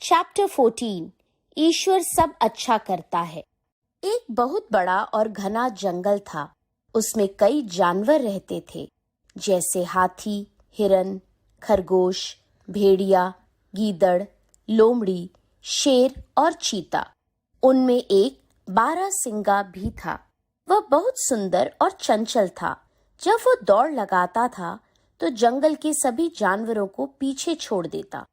Chapter 14 ईश्वर सब अच्छा करता है। एक बहुत बड़ा और घना जंगल था। उसमें कई जानवर रहते थे, जैसे हाथी, हिरन, खरगोश, भेड़िया, गीदड़, लोमड़ी, शेर और चीता। उनमें एक बारहसिंगा भी था। वह बहुत सुंदर और चंचल था। जब वो दौड़ लगाता था तो जंगल के सभी जानवरों को पीछे छोड़ देता।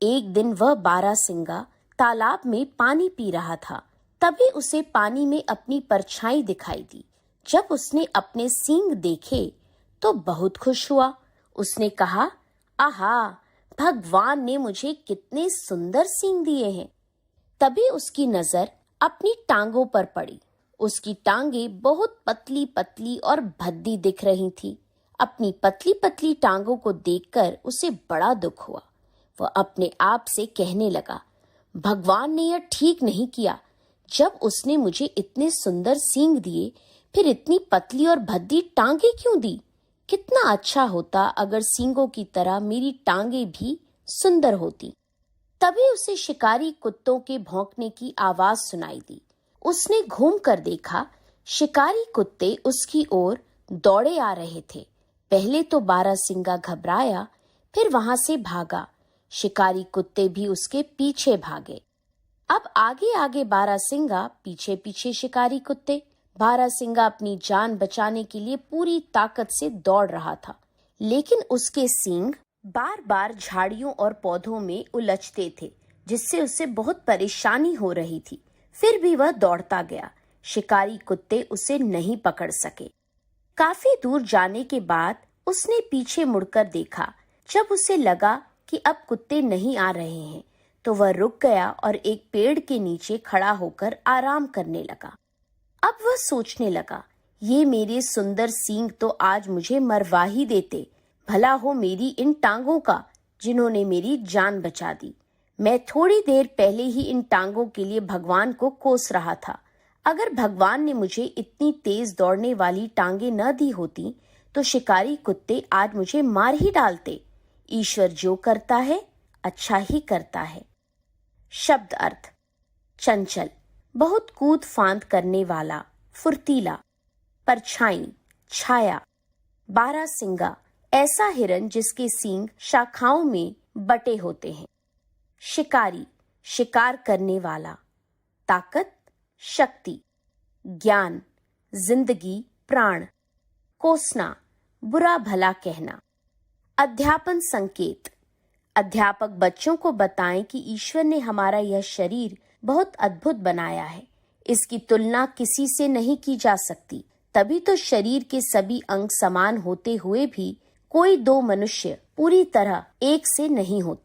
एक दिन वह बारहसिंगा तालाब में पानी पी रहा था। तभी उसे पानी में अपनी परछाई दिखाई दी। जब उसने अपने सींग देखे तो बहुत खुश हुआ। उसने कहा, आहा, भगवान ने मुझे कितने सुंदर सींग दिए हैं। तभी उसकी नजर अपनी टांगों पर पड़ी। उसकी टांगें बहुत पतली पतली और भद्दी दिख रही थी। अपनी पतली पतली टांगों को देखकर उसे बड़ा दुख हुआ। वह अपने आप से कहने लगा, भगवान ने यह ठीक नहीं किया। जब उसने मुझे इतने सुंदर सींग दिए, फिर इतनी पतली और भद्दी टांगे क्यों दी? कितना अच्छा होता अगर सींगों की तरह मेरी टांगे भी सुंदर होती। तभी उसे शिकारी कुत्तों के भौंकने की आवाज सुनाई दी। उसने घूम कर देखा, शिकारी कुत्ते उसकी ओर दौड़े आ रहे थे। पहले तो बारहसिंगा घबराया, फिर वहां से भागा। शिकारी कुत्ते भी उसके पीछे भागे। अब आगे आगे बारहसिंगा, पीछे पीछे शिकारी कुत्ते। बारहसिंगा अपनी जान बचाने के लिए पूरी ताकत से दौड़ रहा था, लेकिन उसके सींग बार बार झाड़ियों और पौधों में उलझते थे, जिससे उसे बहुत परेशानी हो रही थी। फिर भी वह दौड़ता गया। शिकारी कुत्ते उसे नहीं पकड़ सके। काफी दूर जाने के बाद उसने पीछे मुड़कर देखा। जब उसे लगा कि अब कुत्ते नहीं आ रहे हैं, तो वह रुक गया और एक पेड़ के नीचे खड़ा होकर आराम करने लगा। अब वह सोचने लगा, ये मेरे सुंदर सींग तो आज मुझे मरवा ही देते। भला हो मेरी इन टांगों का, जिन्होंने मेरी जान बचा दी। मैं थोड़ी देर पहले ही इन टांगों के लिए भगवान को कोस रहा था। अगर भगवान ने मुझे इतनी तेज दौड़ने वाली टांगे न दी होती, तो शिकारी कुत्ते आज मुझे मार ही डालते। ईश्वर जो करता है अच्छा ही करता है। शब्द अर्थ: चंचल, बहुत कूद फांद करने वाला, फुर्तीला। परछाई, छाया। बारहसिंगा, ऐसा हिरन जिसके सींग शाखाओं में बटे होते हैं। शिकारी, शिकार करने वाला। ताकत, शक्ति। ज्ञान, जिंदगी, प्राण। कोसना, बुरा भला कहना। अध्यापन संकेत: अध्यापक बच्चों को बताएं कि ईश्वर ने हमारा यह शरीर बहुत अद्भुत बनाया है। इसकी तुलना किसी से नहीं की जा सकती। तभी तो शरीर के सभी अंग समान होते हुए भी कोई दो मनुष्य पूरी तरह एक से नहीं होते।